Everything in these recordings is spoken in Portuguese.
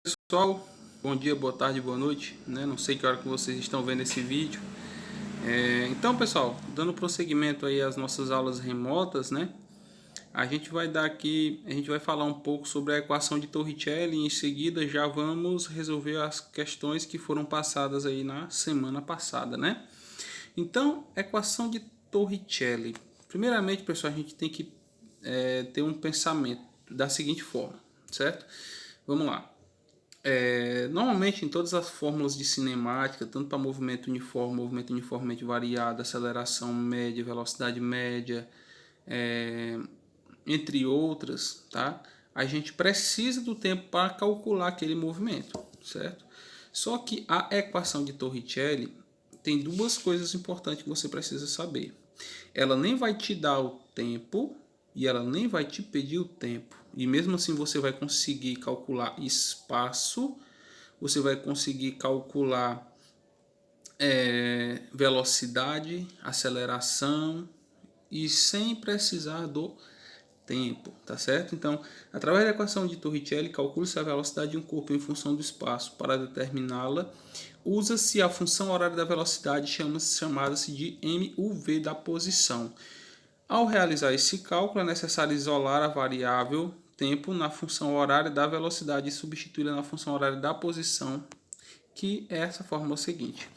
Pessoal, bom dia, boa tarde, boa noite, né? Não sei que hora que vocês estão vendo esse vídeo. Então, pessoal, dando prosseguimento aí às nossas aulas remotas, né? A gente vai falar um pouco sobre a equação de Torricelli e em seguida já vamos resolver as questões que foram passadas aí na semana passada, né? Então, equação de Torricelli. Primeiramente, pessoal, a gente tem que ter um pensamento da seguinte forma, certo? Vamos lá. Normalmente em todas as fórmulas de cinemática, tanto para movimento uniformemente variado, aceleração média, velocidade média, entre outras, tá? A gente precisa do tempo para calcular aquele movimento, certo? Só que a equação de Torricelli tem duas coisas importantes que você precisa saber. Ela nem vai te dar o tempo e ela nem vai te pedir o tempo. E mesmo assim você vai conseguir calcular espaço, você vai conseguir calcular velocidade, aceleração e sem precisar do tempo, tá certo? Então, através da equação de Torricelli, calcula-se a velocidade de um corpo em função do espaço. Para determiná-la, usa-se a função horária da velocidade, chamada-se de MUV da posição. Ao realizar esse cálculo, é necessário isolar a variável tempo na função horária da velocidade e substituí-la na função horária da posição, que é essa fórmula seguinte.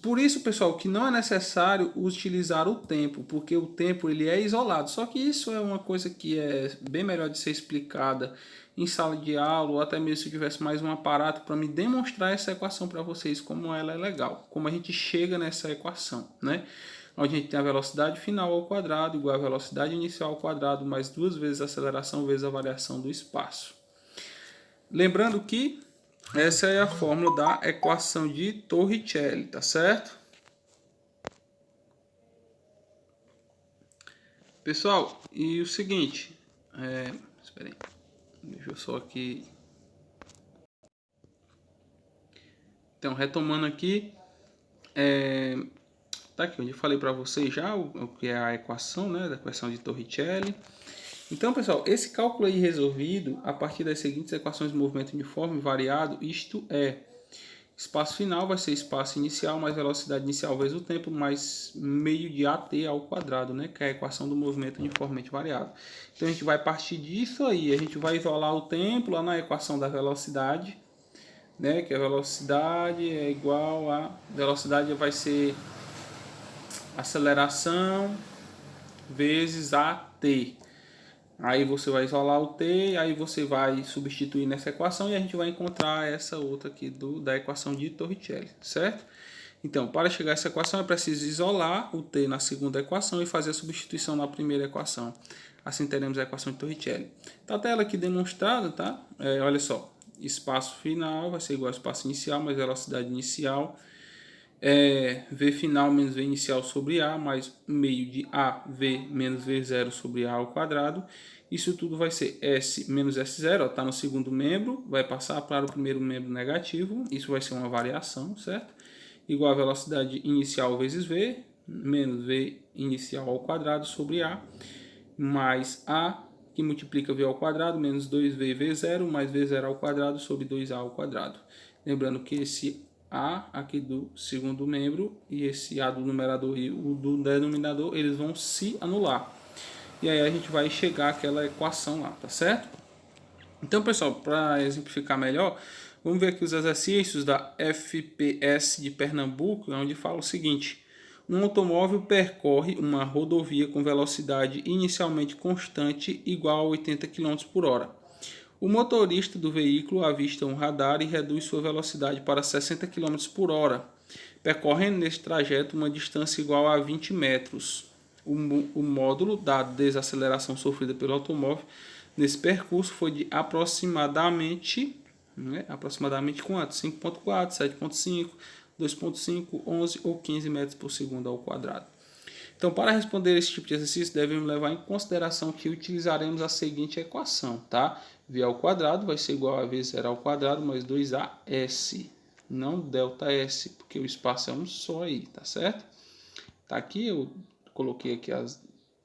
Por isso, pessoal, que não é necessário utilizar o tempo, porque o tempo ele é isolado. Só que isso é uma coisa que é bem melhor de ser explicada em sala de aula, ou até mesmo se eu tivesse mais um aparato para me demonstrar essa equação para vocês, como ela é legal, como a gente chega nessa equação, né? Onde a gente tem a velocidade final ao quadrado igual a velocidade inicial ao quadrado mais duas vezes a aceleração vezes a variação do espaço. Lembrando que essa é a fórmula da equação de Torricelli, tá certo? Pessoal, e o seguinte, espera aí, deixa eu só aqui. Então, retomando aqui, tá aqui onde eu falei para vocês já o que é a equação, né, da equação de Torricelli. Então, pessoal, esse cálculo aí resolvido a partir das seguintes equações de movimento uniforme variado, isto é, espaço final vai ser espaço inicial mais velocidade inicial vezes o tempo mais meio de AT ao quadrado, né? Que é a equação do movimento uniformemente variado. Então a gente vai partir disso aí, a gente vai isolar o tempo lá na equação da velocidade, né? Que a velocidade é igual a velocidade vai ser aceleração vezes AT. Aí você vai isolar o t, aí você vai substituir nessa equação e a gente vai encontrar essa outra aqui da equação de Torricelli, certo? Então, para chegar a essa equação é preciso isolar o t na segunda equação e fazer a substituição na primeira equação. Assim teremos a equação de Torricelli. Está a tela aqui demonstrada, tá? Olha só, espaço final vai ser igual ao espaço inicial mais velocidade inicial V final menos V inicial sobre A, mais meio de AV menos V0 sobre A ao quadrado. Isso tudo vai ser S menos S0, está no segundo membro, vai passar para o primeiro membro negativo, isso vai ser uma variação, certo? Igual a velocidade inicial vezes V, menos V inicial ao quadrado sobre A, mais A, que multiplica V ao quadrado, menos 2V V0, mais V0 ao quadrado sobre 2A ao quadrado. Lembrando que esse a aqui do segundo membro e esse A do numerador e o do denominador, eles vão se anular. E aí a gente vai chegar àquela equação lá, tá certo? Então, pessoal, para exemplificar melhor, vamos ver aqui os exercícios da FPS de Pernambuco, onde fala o seguinte: um automóvel percorre uma rodovia com velocidade inicialmente constante igual a 80 km por hora. O motorista do veículo avista um radar e reduz sua velocidade para 60 km por hora, percorrendo nesse trajeto uma distância igual a 20 metros. O módulo da desaceleração sofrida pelo automóvel nesse percurso foi de aproximadamente quanto? 5.4, 7.5, 2.5, 11 ou 15 metros por segundo ao quadrado. Então, para responder esse tipo de exercício, devemos levar em consideração que utilizaremos a seguinte equação, tá? V ao quadrado vai ser igual a V0 ao quadrado mais 2AS, não ΔS, porque o espaço é um só aí, tá certo? Tá aqui, eu coloquei aqui,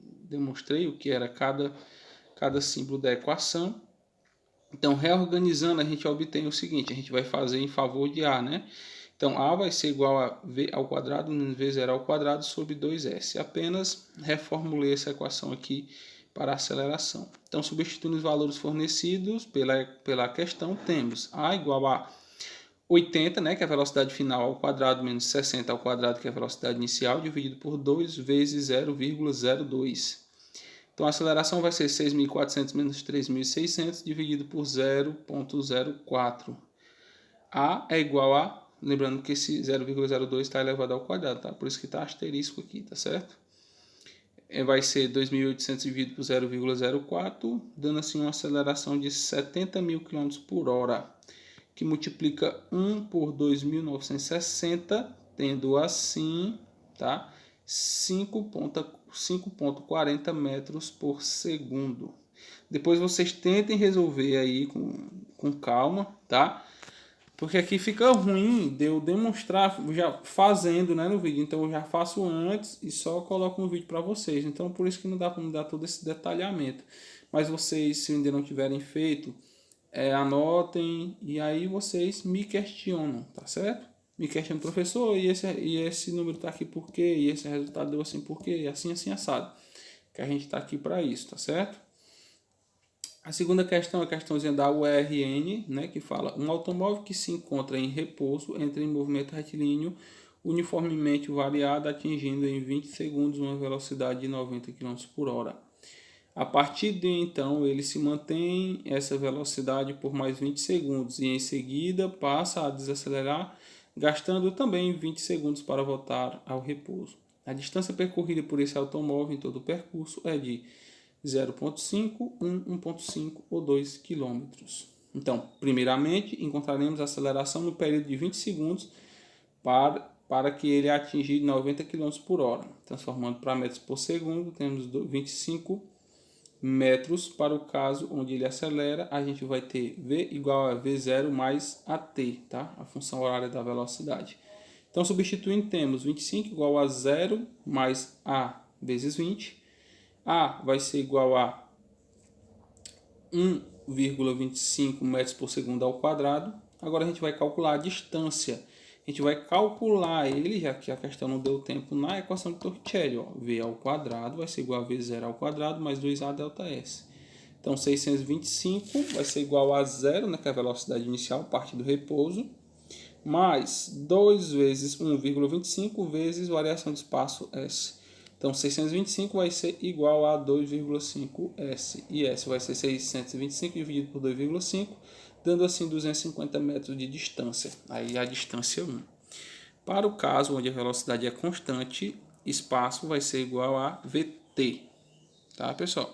demonstrei o que era cada símbolo da equação. Então, reorganizando, a gente obtém o seguinte, a gente vai fazer em favor de A, né? Então, A vai ser igual a V ao quadrado menos V0 ao quadrado sobre 2S. Apenas reformulei essa equação aqui para a aceleração. Então, substituindo os valores fornecidos pela questão, temos A igual a 80, né, que é a velocidade final ao quadrado, menos 60 ao quadrado, que é a velocidade inicial, dividido por 2 vezes 0,02. Então, a aceleração vai ser 6.400 menos 3.600, dividido por 0,04. A é igual a, lembrando que esse 0,02 está elevado ao quadrado, tá? Por isso que está asterisco aqui, tá certo? Vai ser 2.800 dividido por 0,04, dando assim uma aceleração de 70.000 km por hora, que multiplica 1 por 2.960, tendo assim, tá? 5,40 metros por segundo. Depois vocês tentem resolver aí com calma, tá? Porque aqui fica ruim de eu demonstrar já fazendo, né, no vídeo. Então eu já faço antes e só coloco no vídeo para vocês. Então por isso que não dá para me dar todo esse detalhamento. Mas vocês, se ainda não tiverem feito, anotem e aí vocês me questionam, tá certo? Me questionam, professor, e esse número tá aqui por quê? E esse resultado deu assim por quê? E assim, assim, assado. Que a gente tá aqui para isso, tá certo? A segunda questão é a questãozinha da URN, né, que fala um automóvel que se encontra em repouso entra em movimento retilíneo uniformemente variado, atingindo em 20 segundos uma velocidade de 90 km por hora. A partir de então, ele se mantém essa velocidade por mais 20 segundos e em seguida passa a desacelerar, gastando também 20 segundos para voltar ao repouso. A distância percorrida por esse automóvel em todo o percurso é de 0,5, 1,5 ou 2 km. Então, primeiramente, encontraremos a aceleração no período de 20 segundos para que ele atingir 90 km por hora. Transformando para metros por segundo, temos 25 metros para o caso onde ele acelera, a gente vai ter V igual a V0 mais AT, tá? A função horária da velocidade. Então, substituindo, temos 25 igual a 0 mais A vezes 20. A vai ser igual a 1,25 metros por segundo ao quadrado. Agora a gente vai calcular a distância. A gente vai calcular ele, já que a questão não deu tempo, na equação de Torricelli. Ó. V ao quadrado vai ser igual a V0 ao quadrado mais 2A delta S. Então 625 vai ser igual a 0, né, que é a velocidade inicial, parte do repouso, mais 2 vezes 1,25 vezes variação de espaço S. Então, 625 vai ser igual a 2,5S. E S vai ser 625 dividido por 2,5, dando assim 250 metros de distância. Aí a distância 1. Para o caso onde a velocidade é constante, espaço vai ser igual a VT. Tá, pessoal?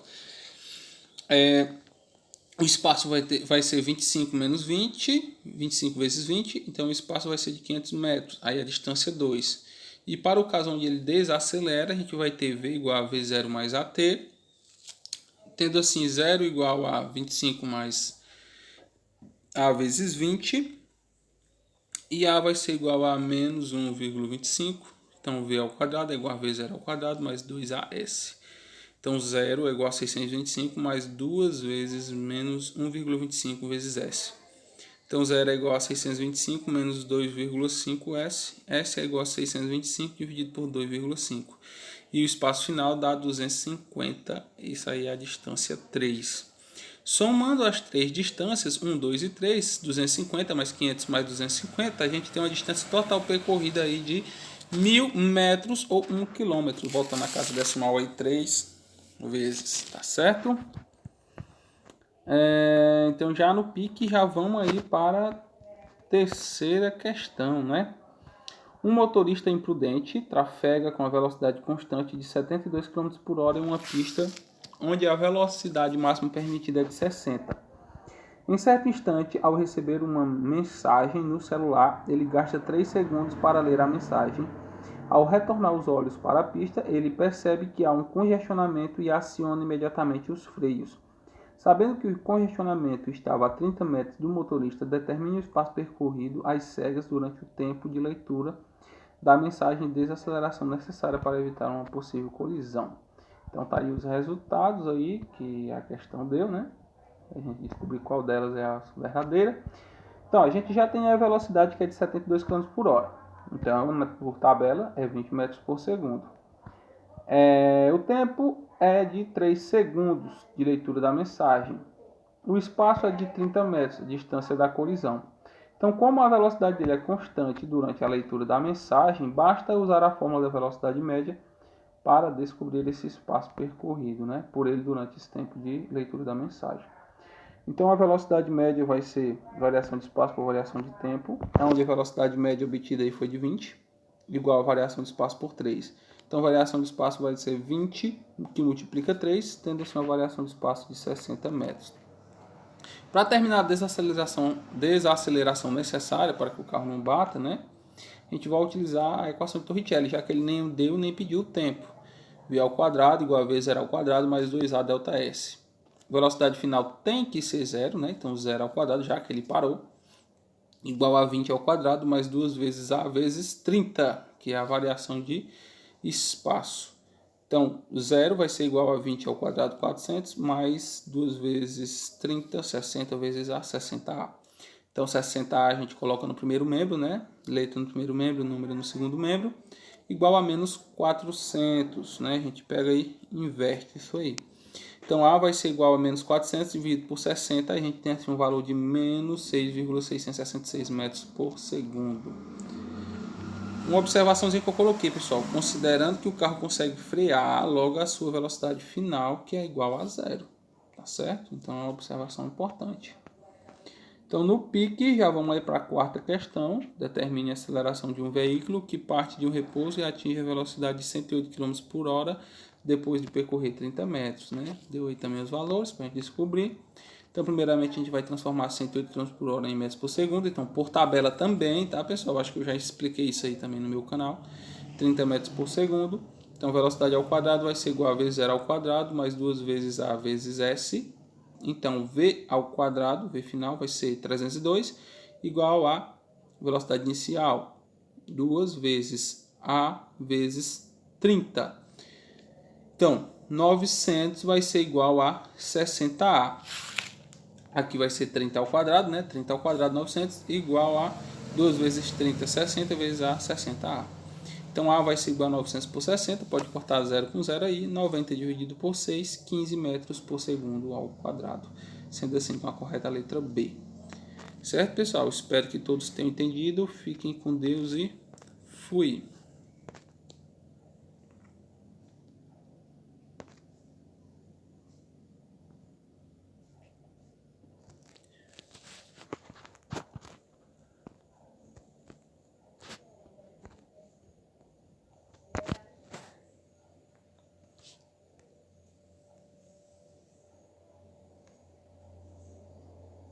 O espaço vai ser 25 menos 20, 25 vezes 20, então o espaço vai ser de 500 metros, aí a distância 2. E para o caso onde ele desacelera, a gente vai ter V igual a V0 mais AT, tendo assim 0 igual a 25 mais A vezes 20, e A vai ser igual a menos 1,25, então V ao quadrado é igual a V0 ao quadrado mais 2AS. Então, 0 é igual a 625 mais 2 vezes menos 1,25 vezes S. Então, 0 é igual a 625 menos 2,5S. S é igual a 625 dividido por 2,5. E o espaço final dá 250. Isso aí é a distância 3. Somando as três distâncias, 1, 2 e 3, 250 mais 500 mais 250, a gente tem uma distância total percorrida aí de 1.000 metros ou 1 km. Voltando à casa decimal aí, 3 vezes, tá certo? Então já no pique já vamos aí para a terceira questão, né? Um motorista imprudente trafega com a velocidade constante de 72 km por hora em uma pista onde a velocidade máxima permitida é de 60. Em certo instante, ao receber uma mensagem no celular, ele gasta 3 segundos para ler a mensagem. Ao retornar os olhos para a pista, ele percebe que há um congestionamento e aciona imediatamente os freios. Sabendo que o congestionamento estava a 30 metros do motorista, determine o espaço percorrido às cegas durante o tempo de leitura da mensagem de desaceleração necessária para evitar uma possível colisão. Então tá aí os resultados aí que a questão deu, né? A gente descobrir qual delas é a verdadeira. Então, a gente já tem a velocidade que é de 72 km por hora. Então, por tabela, é 20 metros por segundo. O tempo é de 3 segundos de leitura da mensagem. O espaço é de 30 metros, a distância da colisão. Então, como a velocidade dele é constante durante a leitura da mensagem, basta usar a fórmula da velocidade média para descobrir esse espaço percorrido, né, por ele durante esse tempo de leitura da mensagem. Então, a velocidade média vai ser variação de espaço por variação de tempo, onde a velocidade média obtida aí foi de 20, igual a variação de espaço por 3. Então, a variação de espaço vai ser 20, que multiplica 3, tendo assim uma variação de espaço de 60 metros. Para terminar a desaceleração necessária para que o carro não bata, né, a gente vai utilizar a equação de Torricelli, já que ele nem deu nem pediu o tempo. V ao quadrado igual a V zero ao quadrado mais 2A delta S. Velocidade final tem que ser zero, né? Então zero ao quadrado, já que ele parou, igual a 20 ao quadrado mais 2 vezes A vezes 30, que é a variação de espaço. Então, zero vai ser igual a 20 ao quadrado 400, mais 2 vezes 30, 60 vezes A, 60A. Então, 60A a gente coloca no primeiro membro, né? Letra no primeiro membro, número no segundo membro, igual a menos 400, né? A gente pega aí e inverte isso aí. Então, A vai ser igual a menos 400 dividido por 60, a gente tem assim um valor de menos 6,666 metros por segundo. Uma observaçãozinha que eu coloquei, pessoal, considerando que o carro consegue frear logo a sua velocidade final, que é igual a zero, tá certo? Então, é uma observação importante. Então, no pique, já vamos aí para a quarta questão. Determine a aceleração de um veículo que parte de um repouso e atinge a velocidade de 108 km por hora depois de percorrer 30 metros, né? Deu aí também os valores para a gente descobrir. Então, primeiramente, a gente vai transformar 108 km por hora em metros por segundo. Então, por tabela também, tá, pessoal? Acho que eu já expliquei isso aí também no meu canal. 30 metros por segundo. Então, velocidade ao quadrado vai ser igual a V zero ao quadrado mais 2 vezes A vezes S. Então, V ao quadrado, V final, vai ser 302, igual a velocidade inicial, 2 vezes A vezes 30. Então, 900 vai ser igual a 60A. Aqui vai ser 30 ao quadrado, né? 30 ao quadrado, 900, igual a 2 vezes 30, 60 vezes A, 60A. Então, A vai ser igual a 900 por 60, pode cortar 0 com 0 aí, 90 dividido por 6, 15 metros por segundo ao quadrado. Sendo assim, com a correta letra B. Certo, pessoal? Espero que todos tenham entendido. Fiquem com Deus e fui!